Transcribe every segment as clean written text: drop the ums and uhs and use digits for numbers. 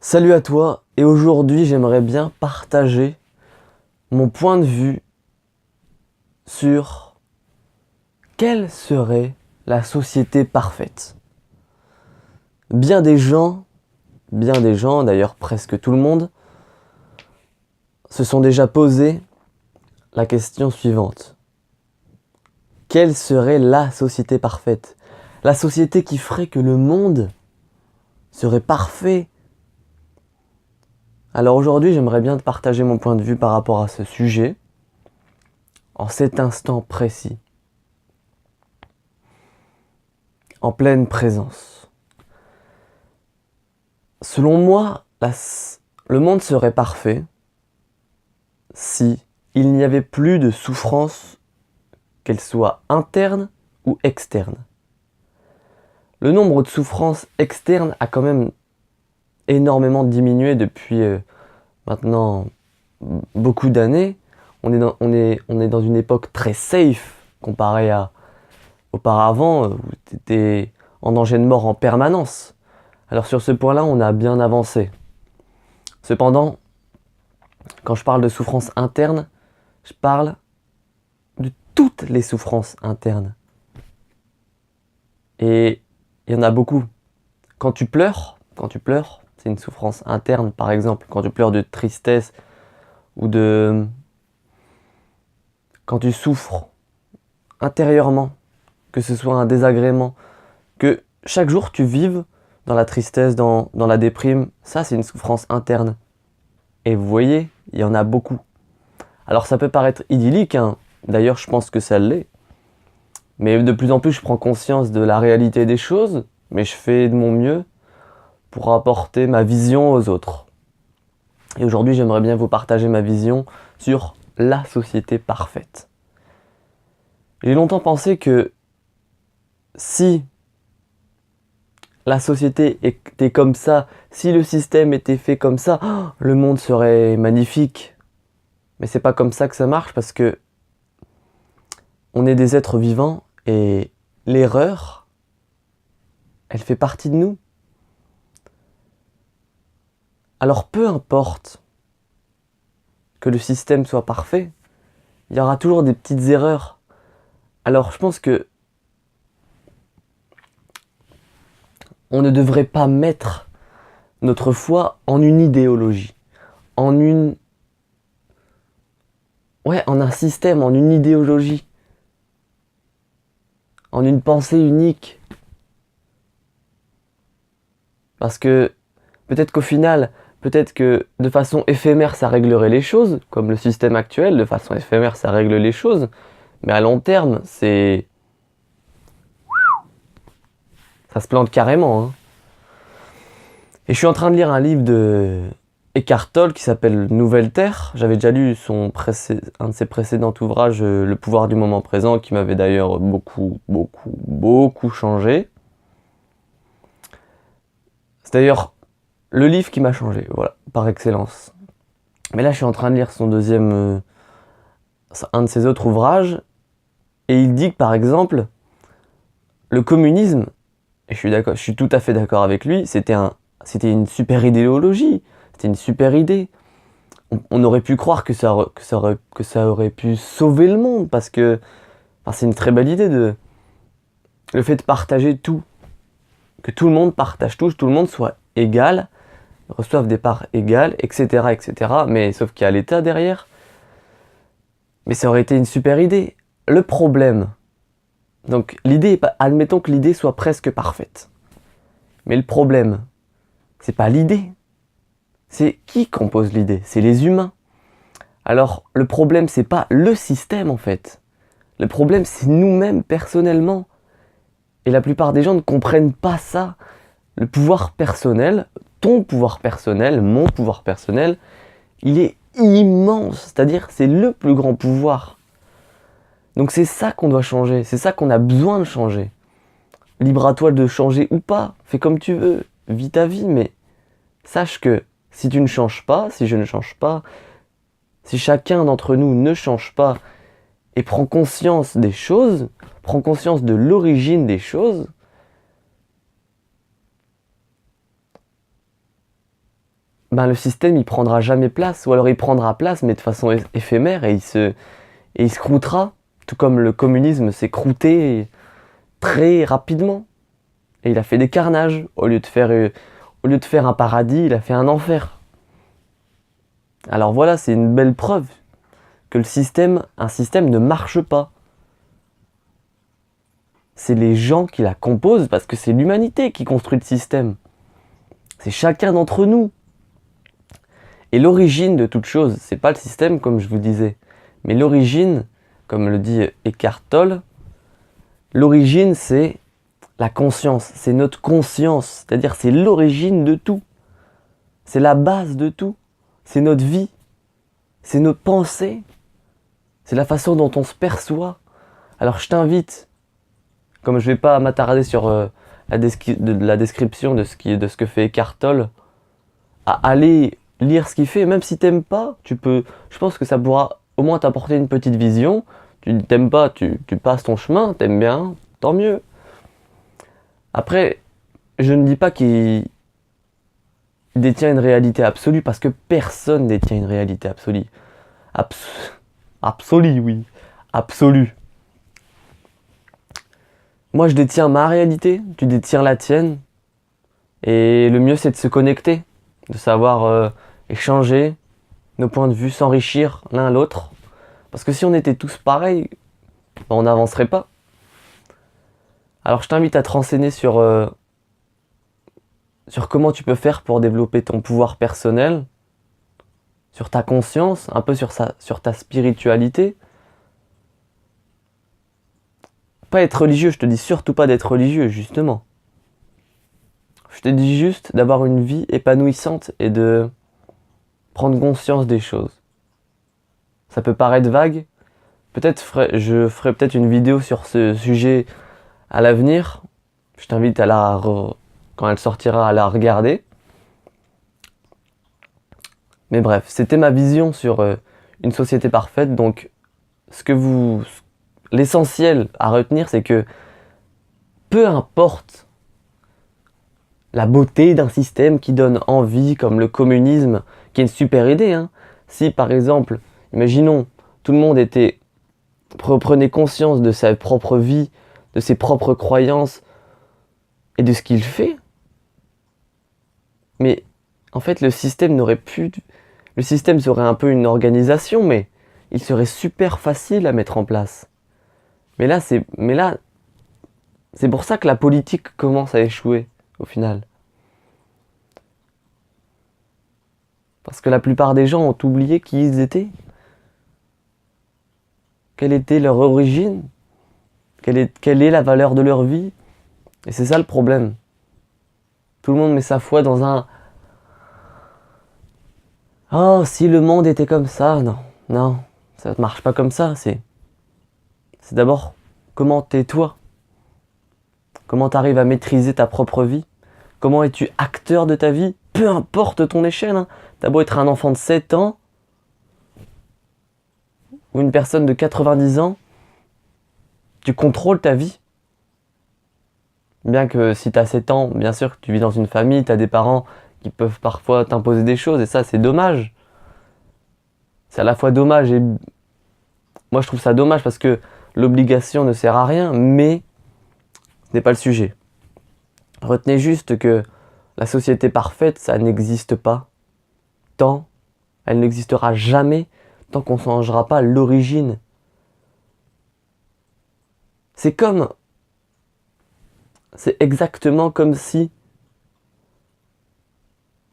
Salut à toi, et aujourd'hui j'aimerais bien partager mon point de vue sur quelle serait la société parfaite. Bien des gens, d'ailleurs presque tout le monde, se sont déjà posé la question suivante. Quelle serait la société parfaite? La société qui ferait que le monde serait parfait. Alors aujourd'hui j'aimerais bien te partager mon point de vue par rapport à ce sujet, en cet instant précis. En pleine présence. Selon moi, le monde serait parfait si il n'y avait plus de souffrance, qu'elle soit interne ou externe. Le nombre de souffrances externes a quand même énormément diminué depuis maintenant beaucoup d'années. On est dans une époque très safe comparé à auparavant où tu étais en danger de mort en permanence. Alors sur ce point-là, on a bien avancé. Cependant, quand je parle de souffrance interne, je parle de toutes les souffrances internes. Et il y en a beaucoup. Quand tu pleures, c'est une souffrance interne, par exemple. Quand tu pleures de tristesse ou de... Quand tu souffres intérieurement, que ce soit un désagrément, que chaque jour tu vives dans la tristesse, dans la déprime, ça c'est une souffrance interne. Et vous voyez, il y en a beaucoup. Alors ça peut paraître idyllique, hein. D'ailleurs je pense que ça l'est. Mais de plus en plus je prends conscience de la réalité des choses, mais je fais de mon mieux pour apporter ma vision aux autres. Et aujourd'hui j'aimerais bien vous partager ma vision sur la société parfaite. J'ai longtemps pensé que si la société était comme ça, si le système était fait comme ça, le monde serait magnifique. Mais c'est pas comme ça que ça marche parce que on est des êtres vivants et l'erreur, elle fait partie de nous. Alors peu importe que le système soit parfait, il y aura toujours des petites erreurs. Alors je pense que on ne devrait pas mettre notre foi en une idéologie, en un système, en une idéologie, en une pensée unique. Parce que peut-être que de façon éphémère ça réglerait les choses, comme le système actuel, de façon éphémère ça règle les choses, mais à long terme, ça se plante carrément, hein. Et je suis en train de lire un livre de Eckhart Tolle qui s'appelle Nouvelle Terre. J'avais déjà lu un de ses précédents ouvrages, Le pouvoir du moment présent, qui m'avait d'ailleurs beaucoup changé. C'est d'ailleurs le livre qui m'a changé, voilà, par excellence. Mais là, je suis en train de lire un de ses autres ouvrages, et il dit que, par exemple, le communisme, et je suis tout à fait d'accord avec lui, c'était une super idéologie, c'était une super idée. On aurait pu croire que ça aurait pu sauver le monde, parce que c'est une très belle idée le fait de partager tout, que tout le monde partage tout le monde soit égal, reçoivent des parts égales, etc. Mais sauf qu'il y a l'État derrière. Mais ça aurait été une super idée. Le problème, donc admettons que l'idée soit presque parfaite. Mais le problème, c'est pas l'idée. C'est qui compose l'idée? C'est les humains. Alors le problème, c'est pas le système en fait. Le problème, c'est nous-mêmes personnellement. Et la plupart des gens ne comprennent pas ça. Le pouvoir personnel, ton pouvoir personnel, mon pouvoir personnel, il est immense, c'est-à-dire c'est le plus grand pouvoir. Donc c'est ça qu'on doit changer, c'est ça qu'on a besoin de changer. Libre à toi de changer ou pas, fais comme tu veux, vis ta vie, mais sache que si tu ne changes pas, si je ne change pas, si chacun d'entre nous ne change pas et prend conscience des choses, prend conscience de l'origine des choses, ben, le système il prendra jamais place, ou alors il prendra place mais de façon éphémère et il se croûtera, tout comme le communisme s'est croûté très rapidement. Et il a fait des carnages, au lieu de faire un paradis, il a fait un enfer. Alors voilà, c'est une belle preuve que un système ne marche pas. C'est les gens qui la composent parce que c'est l'humanité qui construit le système. C'est chacun d'entre nous. Et l'origine de toute chose, c'est pas le système comme je vous disais, mais l'origine, comme le dit Eckhart Tolle, l'origine c'est la conscience, c'est notre conscience, c'est-à-dire c'est l'origine de tout. C'est la base de tout. C'est notre vie. C'est nos pensées. C'est la façon dont on se perçoit. Alors je t'invite, comme je vais pas m'attarder sur la description de ce que fait Eckhart Tolle, à aller lire ce qu'il fait. Même si t'aimes pas, je pense que ça pourra au moins t'apporter une petite vision. Tu t'aimes pas, tu passes ton chemin. T'aimes bien, tant mieux. Après, je ne dis pas qu'il détient une réalité absolue, parce que personne détient une réalité absolue. Absolue, oui. Absolue. Moi, je détiens ma réalité, tu détiens la tienne. Et le mieux, c'est de se connecter, de savoir échanger nos points de vue, s'enrichir l'un l'autre. Parce que si on était tous pareils, on n'avancerait pas. Alors, je t'invite à te renseigner sur comment tu peux faire pour développer ton pouvoir personnel, sur ta conscience, un peu sur ta spiritualité. Pas être religieux, je te dis surtout pas d'être religieux, justement. Je te dis juste d'avoir une vie épanouissante et de prendre conscience des choses. Ça peut paraître vague. Peut-être je ferai peut-être une vidéo sur ce sujet à l'avenir. Je t'invite quand elle sortira, à la regarder. Mais bref, c'était ma vision sur une société parfaite. Donc, l'essentiel à retenir, c'est que peu importe la beauté d'un système qui donne envie, comme le communisme, qui est une super idée, hein. Si par exemple, imaginons, tout le monde prenait conscience de sa propre vie, de ses propres croyances et de ce qu'il fait, mais en fait le système serait un peu une organisation, mais il serait super facile à mettre en place. Mais là, c'est pour ça que la politique commence à échouer, au final. Parce que la plupart des gens ont oublié qui ils étaient. Quelle était leur origine. Quelle est la valeur de leur vie. Et c'est ça le problème. Tout le monde met sa foi dans un... Oh, si le monde était comme ça, non, ça ne marche pas comme ça. C'est d'abord comment t'es toi. Comment t'arrives à maîtriser ta propre vie. Comment es-tu acteur de ta vie. Peu importe ton échelle, hein. T'as beau être un enfant de 7 ans ou une personne de 90 ans, tu contrôles ta vie. Bien que si t'as 7 ans, bien sûr que tu vis dans une famille, t'as des parents qui peuvent parfois t'imposer des choses, et ça c'est dommage. C'est à la fois dommage et... Moi je trouve ça dommage parce que l'obligation ne sert à rien, mais ce n'est pas le sujet. Retenez juste que la société parfaite, ça n'existe pas. Elle n'existera jamais tant qu'on ne changera pas l'origine. C'est exactement comme si,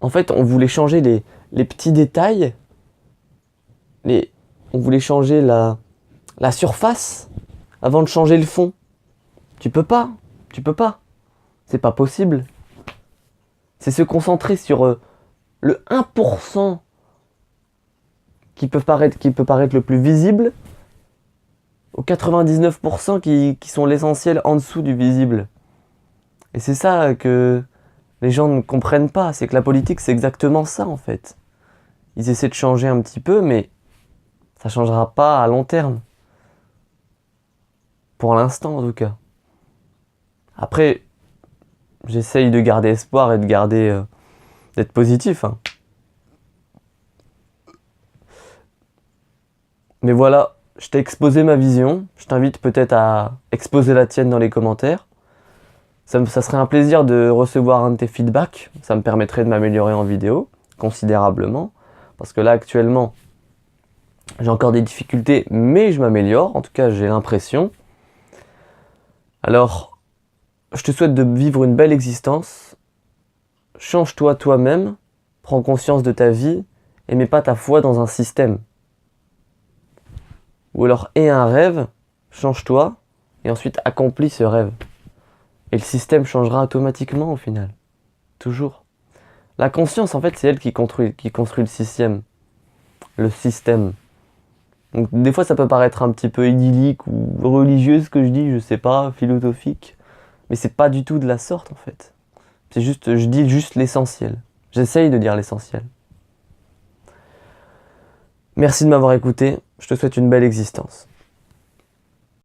en fait, on voulait changer les petits détails, on voulait changer la surface avant de changer le fond. Tu peux pas. C'est pas possible. C'est se concentrer sur le 1% qui peut paraître le plus visible, aux 99% qui sont l'essentiel en dessous du visible. Et c'est ça que les gens ne comprennent pas, c'est que la politique c'est exactement ça en fait. Ils essaient de changer un petit peu, mais ça changera pas à long terme. Pour l'instant en tout cas. Après, j'essaye de garder espoir et d'être positif, hein. Mais voilà, je t'ai exposé ma vision. Je t'invite peut-être à exposer la tienne dans les commentaires. Ça serait un plaisir de recevoir un de tes feedbacks. Ça me permettrait de m'améliorer en vidéo, considérablement. Parce que là, actuellement, j'ai encore des difficultés, mais je m'améliore. En tout cas, j'ai l'impression. Alors, je te souhaite de vivre une belle existence. Change-toi toi-même. Prends conscience de ta vie et mets pas ta foi dans un système. Ou alors, aie un rêve, change-toi, et ensuite accomplis ce rêve. Et le système changera automatiquement au final. Toujours. La conscience, en fait, c'est elle qui construit le système. Le système. Donc, des fois, ça peut paraître un petit peu idyllique ou religieux ce que je dis, je sais pas, philosophique. Mais c'est pas du tout de la sorte, en fait. C'est juste, je dis juste l'essentiel. J'essaye de dire l'essentiel. Merci de m'avoir écouté. Je te souhaite une belle existence.